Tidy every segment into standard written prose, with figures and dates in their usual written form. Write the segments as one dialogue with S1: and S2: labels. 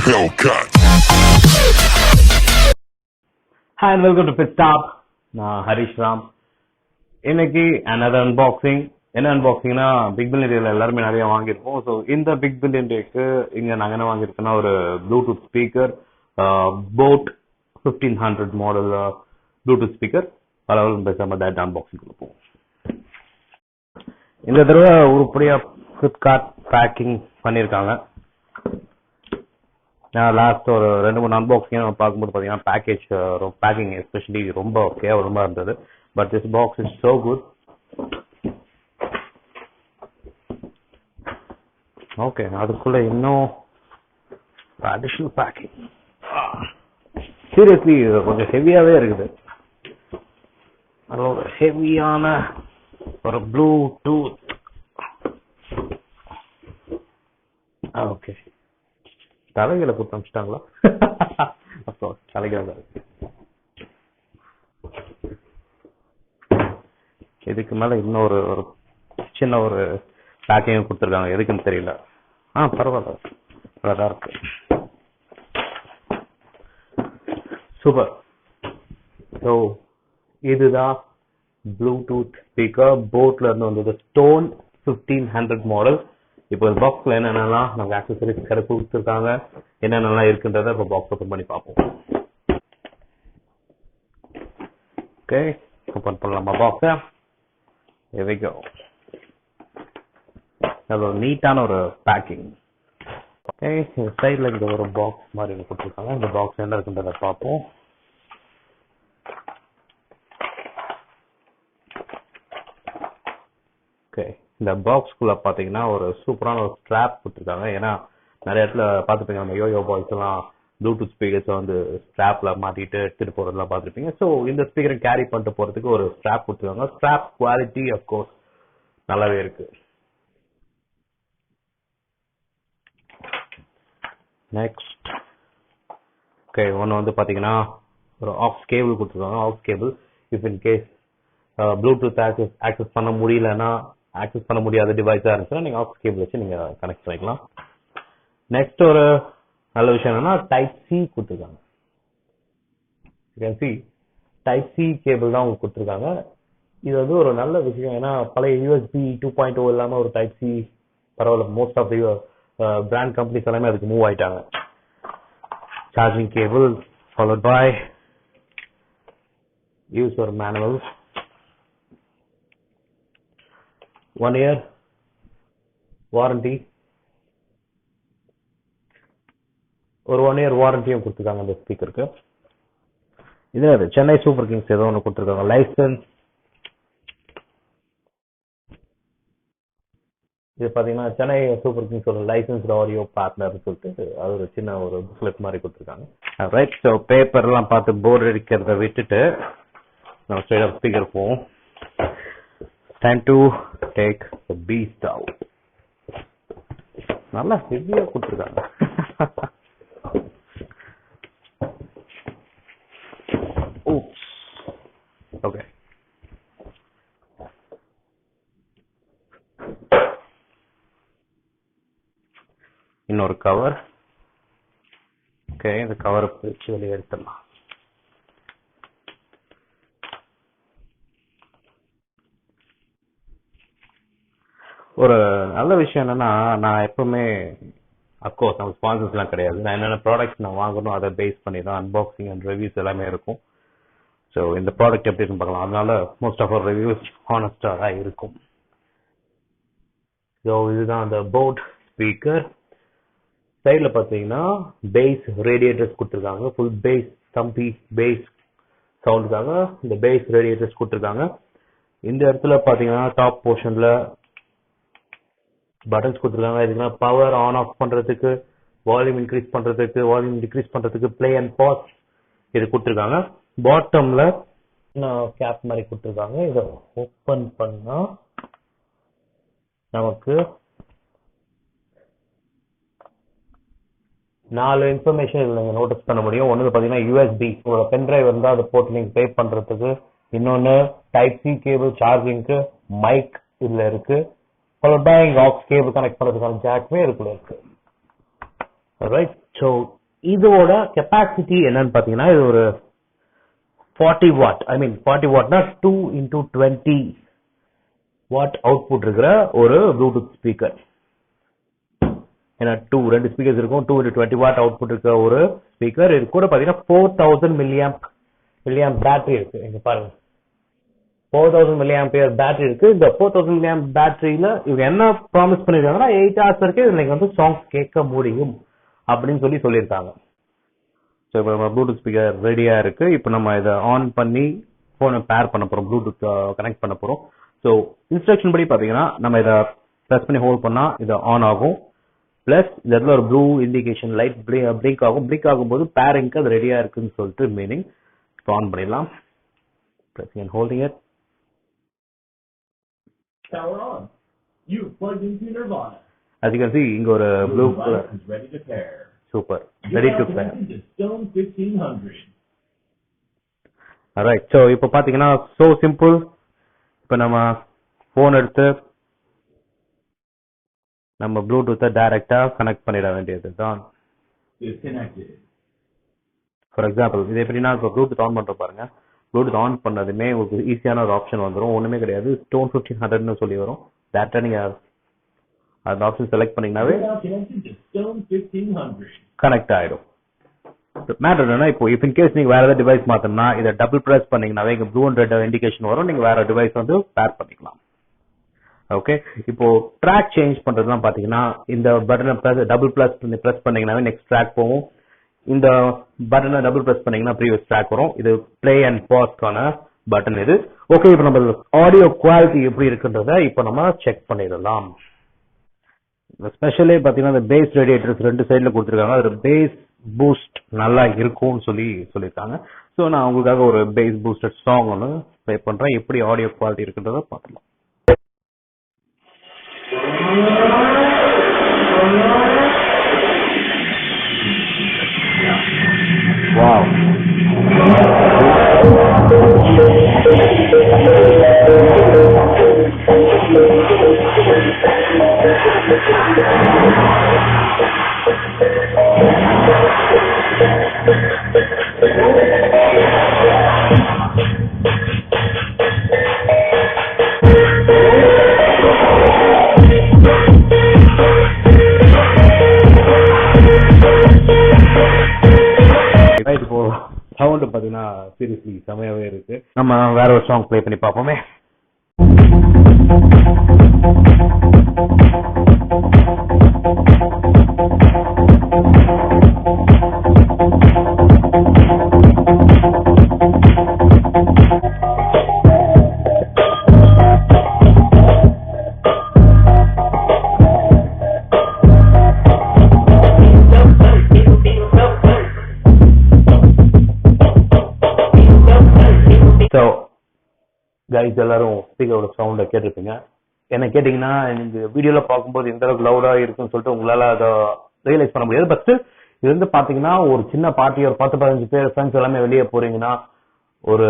S1: Hellcat.
S2: Hi and welcome to Pit Stop. நான் ஹரிஷ் ராம். இன்னைக்கு another unboxing. என்ன அன்பாக்சிங்னா பிக் பில்லியன் டேல எல்லாருமே நிறைய வாங்கியிருப்போம். ஸோ இந்த பிக் பில்லியன் டேக்கு இங்க நாங்க என்ன வாங்கியிருக்கோம்னா ஒரு Bluetooth speaker, boat 1500 model Bluetooth speaker. பரவாயில்ல பேசாம டேட் அன்பாக்சிங் கொடுப்போம். இந்த தடவை உருப்படியா ஃபிளிப்கார்ட் பேக்கிங் பண்ணியிருக்காங்க. நான் லாஸ்ட் ஒரு 2-3 அன்பாக்சிங் பார்க்கும்போது பார்த்தீங்கன்னா பேக்கிங் எஸ்பெஷலி ரொம்ப கேவலமாக இருந்தது. But this box is so good. Okay, அதுக்குள்ள இன்னும் அடிஷனல் பேக்கிங். சீரியஸ்லி கொஞ்சம் ஹெவியாகவே இருக்குது. அதோட ஹெவியான ஒரு ப்ளூடூத். ஓகே, தலைகளை கொடுத்து அமிச்சிட்டாங்களா? தலைகளை தான் இருக்கு. இதுக்கு மேல இன்னொரு ஒரு சின்ன ஒரு பேக்கிங் கொடுத்துருக்காங்க. எதுக்குன்னு தெரியல. பரவாயில்ல, அதான் இருக்கு. சூப்பர். ஸோ இதுதான் ப்ளூடூத் ஸ்பீக்கர். போட்ல இருந்து வந்தது ஸ்டோன் 1500 மாடல். இப்போ பாக்ஸ்ல என்னென்னலாம் நமக்கு ஆக்சசரிஸ் கொடுத்துருக்காங்க, என்னென்னலாம் இருக்குன்றத இப்போ பாக்ஸ் ஓப்பன் பண்ணி பார்ப்போம். ஓகே, ஓப்பன் பண்ணலாமா பாக்ஸை? எவைக்கோ அது ஒரு நீட்டான ஒரு பேக்கிங். ஓகே, இந்த சைடில் இந்த ஒரு பாக்ஸ் மாதிரி கொடுத்துருக்காங்க. இந்த பாக்ஸ் என்ன இருக்குன்றத பார்ப்போம். ஓகே, இந்த பாக்ஸ்குள்ள பார்த்தீங்கன்னா ஒரு சூப்பரான ஒரு ஸ்ட்ராப் கொடுத்துருக்காங்க. ஏன்னா நிறைய இடத்துல பார்த்துருப்பீங்க, நம்ம யோயோ பாய்ஸ் எல்லாம் ப்ளூடூத் ஸ்பீக்கர்ஸை வந்து ஸ்ட்ராப்ல மாட்டிட்டு எடுத்துட்டு போறதெல்லாம் பார்த்துருப்பீங்க. ஸோ இந்த ஸ்பீக்கரை கேரி பண்ணிட்டு போறதுக்கு ஒரு ஸ்ட்ராப் கொடுத்துருக்காங்க. ஸ்ட்ராப் குவாலிட்டி அஃப்கோர்ஸ் நல்லாவே இருக்கு. நெக்ஸ்ட், ஓகே, ஒன்று வந்து பார்த்தீங்கன்னா ஒரு ஆக்ஸ் கேபிள் கொடுத்துருக்காங்க. Aux cable if in case bluetooth access பண்ண முடியலன்னா, ஆக்சஸ் பண்ண முடியாத டிவைஸாக இருந்துச்சுன்னா நீங்கள் ஆக்ஸ் கேபிள் வச்சு நீங்கள் கனெக்ட் பண்ணிக்கலாம். நெக்ஸ்ட் ஒரு நல்ல விஷயம் என்னன்னா டைப் சி கொடுத்துருக்காங்க. டைப் சி கேபிள் தான் உங்களுக்கு கொடுத்துருக்காங்க. இது வந்து ஒரு நல்ல விஷயம். ஏன்னா பழைய யூஎஸ்பி 2.0 இல்லாமல் ஒரு டைப் சி பரவாயில்ல. Most of the brand companies எல்லாமே அதுக்கு மூவ் ஆயிட்டாங்க. Charging cable followed by user manual. 1 year warranty. ஒரு 1 year வாரண்டியும் கொடுத்துருக்காங்க இந்த ஸ்பீக்கருக்கு. இது சென்னை சூப்பர் கிங்ஸ் ஏதோ ஒன்று கொடுத்துருக்காங்க லைசன்ஸ். இது பார்த்தீங்கன்னா சென்னை சூப்பர் கிங்ஸோட லைசன்ஸ்டு ஆடியோ பார்ட்னர் சொல்லிட்டு அது ஒரு சின்ன ஒரு புக்லெட் மாதிரி கொடுத்துருக்காங்க. ரைட், ஸோ பேப்பர்லாம் பார்த்து போர் அடிக்கிறத விட்டுட்டு நம்ம ஸ்ட்ரைட் ஸ்பீக்கர் போவோம். Time to take the Beast out. நல்லா ஹெவியா கொடுத்துருக்காங்க. ஓகே, இன்னொரு கவர். ஓகே, இந்த கவரை பிரிச்சு வெளியே எடுத்துடலாம். ஒரு நல்ல விஷயம் என்னன்னா, நான் எப்பவுமே அப்கோர்ஸ் நம்ம ஸ்பான்சர்ஸ் எல்லாம் கிடையாது. நான் என்னென்ன ப்ராடக்ட்ஸ் நான் வாங்கணும் அதை பேஸ் பண்ணி தான் அன்பாக்சிங் அண்ட் ரிவ்யூஸ் எல்லாமே இருக்கும். ஸோ இந்த ப்ராடக்ட் எப்படி இருக்குன்னு பார்க்கலாம். அதனால மோஸ்ட் ஆஃப் அவர் ரிவ்யூஸ் ஹானஸ்டாக தான் இருக்கும். ஸோ இதுதான் அந்த போட் ஸ்பீக்கர். சைடில் பார்த்தீங்கன்னா பேஸ் ரேடியேட்டர்ஸ் கொடுத்துருக்காங்க. ஃபுல் பேஸ் தம்பி பேஸ் சவுண்டுக்காக இந்த பேஸ் ரேடியேட்டர்ஸ் கொடுத்துருக்காங்க. இந்த இடத்துல பார்த்தீங்கன்னா டாப் போர்ஷனில் பட்டன்ஸ் கொடுத்துருக்காங்க. இதுக்குன்னா பவர் ஆன் ஆஃப் பண்ணுறதுக்கு, வால்யூம் இன்க்ரீஸ் பண்ணுறதுக்கு, வால்யூம் டிக்ரீஸ் பண்ணுறதுக்கு, ப்ளே அண்ட் பாஸ் இது கொடுத்துருக்காங்க. பாட்டம்ல கேப் மாதிரி கொடுத்துருக்காங்க. இதை ஓப்பன் பண்ணா நமக்கு 4 இன்ஃபர்மேஷன் இதில் நீங்கள் நோட்டீஸ் பண்ண முடியும். ஒன்று பார்த்தீங்கன்னா யூஎஸ்பி, உங்களோட பென்ட்ரைவ் இருந்தால் அதை போட்டு நீங்கள் பே பண்ணுறதுக்கு. இன்னொன்று டைப் சி கேபிள் சார்ஜிங்க்கு, மைக் இதில் இருக்கு. Followed by aux cable connect பண்ணுறதுக்கான ஜாக்குமே இதுக்குள்ள இருக்கு. ரைட், ஸோ இதோட கெப்பாசிட்டி என்னன்னு பாத்தீங்கன்னா இது ஒரு 40 what, I mean 40 வாட்னா 2 into 20 what output இருக்கிற ஒரு ப்ளூடூத் ஸ்பீக்கர். ஏன்னா ரெண்டு ஸ்பீக்கர்ஸ் இருக்கும். 2 into 20 வாட் அவுட்புட் இருக்கிற ஒரு ஸ்பீக்கர். இது கூட பாத்தீங்கன்னா 4000 மில்லியாம்ப் பேட்டரி இருக்கு. இங்க பாருங்க, 4000 மில்லியாம்பியர் பேட்டரி இருக்கு. இந்த 4000 மில்லியாம்ப் பேட்டரியில இவங்க என்ன ப்ராமிஸ் பண்ணிருக்காங்கன்னா 8 hours வரைக்கும் இன்னைக்கு வந்து சாங்ஸ் கேட்க முடியும் அப்படின்னு சொல்லியிருக்காங்க. ஸோ இப்போ நம்ம ப்ளூடூத் ஸ்பீக்கர் ரெடியா இருக்கு. இப்போ நம்ம இதை ஆன் பண்ணி போனை பேர் பண்ண போறோம், ப்ளூடூத் கனெக்ட் பண்ண போறோம். ஸோ இன்ஸ்ட்ரக்ஷன் படி பாத்தீங்கன்னா நம்ம இதை ப்ரெஸ் பண்ணி ஹோல்ட் பண்ணா இது ஆன் ஆகும். பிளஸ் இந்த இடத்துல ஒரு ப்ளூ இண்டிகேஷன் லைட் பிளிங்க் ஆகும். பிளிங்க் ஆகும்போது பேரிங்க்கு அது ரெடியா இருக்குன்னு சொல்லிட்டு மீனிங். இப்போ ஆன் பண்ணிடலாம். pressing and holding it.
S1: Power on. You've plugged into Nirvana.
S2: As you can see, இங்க ஒரு blue color
S1: is ready to pair.
S2: Super. Ready to pair.
S1: Stone 1500.
S2: Alright. So இப்போ பாத்தீங்கன்னா so simple. இப்போ நம்ம phone எடுத்து நம்ம Bluetooth டைரக்டா connect பண்ணிட வேண்டியது தான்.
S1: Disconnected.
S2: For example, இது எப்படின்னா இப்போ Bluetooth ஆன் பண்ற பாருங்க. Bluetooth ஆன் பண்ணதுமே உங்களுக்கு ஈஸியான ஒரு ஆப்ஷன் வந்துரும். ஒண்ணுமே கிடையாது. Stone 1500ன்னு சொல்லி வரும். டேரக்டா நீங்க அந்த ஆப்ஷன் செலக்ட் பண்ணீங்கனாவே கனெக்ட் ஆயிடும். மேட்டர் என்னன்னா இப்போ இஃப் இன் கேஸ் நீங்க வேற ஏதாவது டிவைஸ் மாத்தணும்னா இதை டபுள் பிரஸ் பண்ணீங்கன்னாவே இங்க ப்ளூ அண்ட் ரெட் இண்டிகேஷன் வரும். நீங்க வேற டிவைஸ் வந்து பேர் பண்ணிக்கலாம். ஓகே, இப்போ ட்ராக் சேஞ்ச் பண்றதுலாம் பாத்தீங்கன்னா இந்த பட்டனை டபுள் பிரஸ் பண்ணீங்கன்னாவே நெக்ஸ்ட் ட்ராக் போகும். இந்த பட்டனை டபுள் பிரஸ் பண்ணீங்கன்னா ப்ரீவியஸ் ட்ராக் வரும். இது பிளே அண்ட் பாஸ்க்கான பட்டன் இது. ஓகே, இப்போ நம்ம ஆடியோ குவாலிட்டி எப்படி இருக்குன்றத இப்போ நம்ம செக் பண்ணிடலாம். ஸ்பெஷலே பாத்தீங்கன்னா இந்த பேஸ் ரேடியேட்டர்ஸ் ரெண்டு சைடுல கொடுத்துருக்காங்க. அது பேஸ் பூஸ்ட் நல்லா இருக்கும்னு சொல்லியிருக்காங்க. ஸோ நான் உங்களுக்காக ஒரு பேஸ் பூஸ்டட் சாங் ஒன்று ப்ளே பண்றேன். எப்படி ஆடியோ குவாலிட்டி இருக்குன்றத பார்க்கலாம். Wow. இப்போ சவுண்ட் பாத்தீங்கன்னா சீரியஸ்லி செமையாவே இருக்கு. நம்ம வேற ஒரு சாங் ப்ளே பண்ணி பார்ப்போமே. ஸோ கைஸ் எல்லாரும் ஸ்பீக்கரோட சவுண்டை கேட்டிருப்பீங்க. என்ன கேட்டீங்கன்னா நீங்க வீடியோல பார்க்கும்போது எந்த அளவுக்கு லவுடா இருக்குன்னு சொல்லிட்டு உங்களால அதை ரியலைஸ் பண்ண முடியாது. பட் இது வந்து பாத்தீங்கன்னா ஒரு சின்ன பார்ட்டி, ஒரு 10-15 பேர் ஃப்ரெண்ட்ஸ் எல்லாமே வெளியே போறீங்கன்னா ஒரு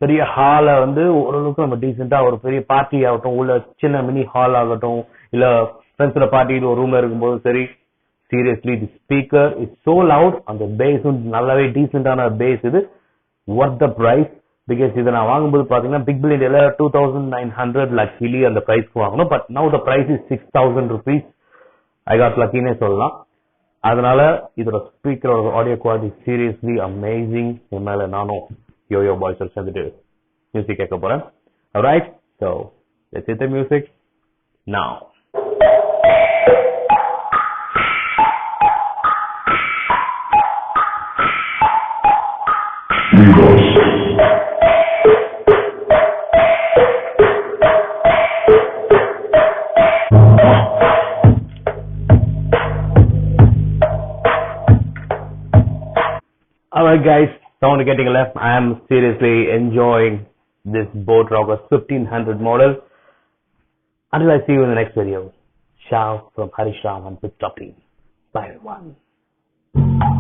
S2: பெரிய ஹால வந்து ஓரளவுக்கு நம்ம டீசெண்டா ஒரு பெரிய பார்ட்டி ஆகட்டும், உள்ள சின்ன மினி ஹால் ஆகட்டும், இல்ல ஃப்ரெண்ட்ஸோட பார்ட்டி ஒரு ரூம்ல இருக்கும்போது சரி, seriously the speaker is so loud. அந்த பேஸும் நல்லாவே டீசெண்டான பேஸ். இது worth the price. பிகாஸ் இதை நான் வாங்கும்போது பாத்தீங்கன்னா பிக் பில் இண்டியால 2900 லக்கிலி அந்த பிரைஸ்க்கு வாங்கணும். But now the price is 6000 rupees. I got லக்கினே சொல்லலாம். அதனால இதோட ஸ்பீக்கரோட ஆடியோ குவாலிட்டி சீரியஸ்லி அமேசிங். என் மேல நானும் யோயோ பாய்ஸ் சேர்ந்துட்டு மியூசிக் கேட்க போறேன். alright, so let's hit the music now. Alright guys, sound getting left. I am seriously enjoying this Boat Rocker 1500 model. Until I see you in the next video. Ciao from Harish Ram and Pit Top Team. Bye everyone.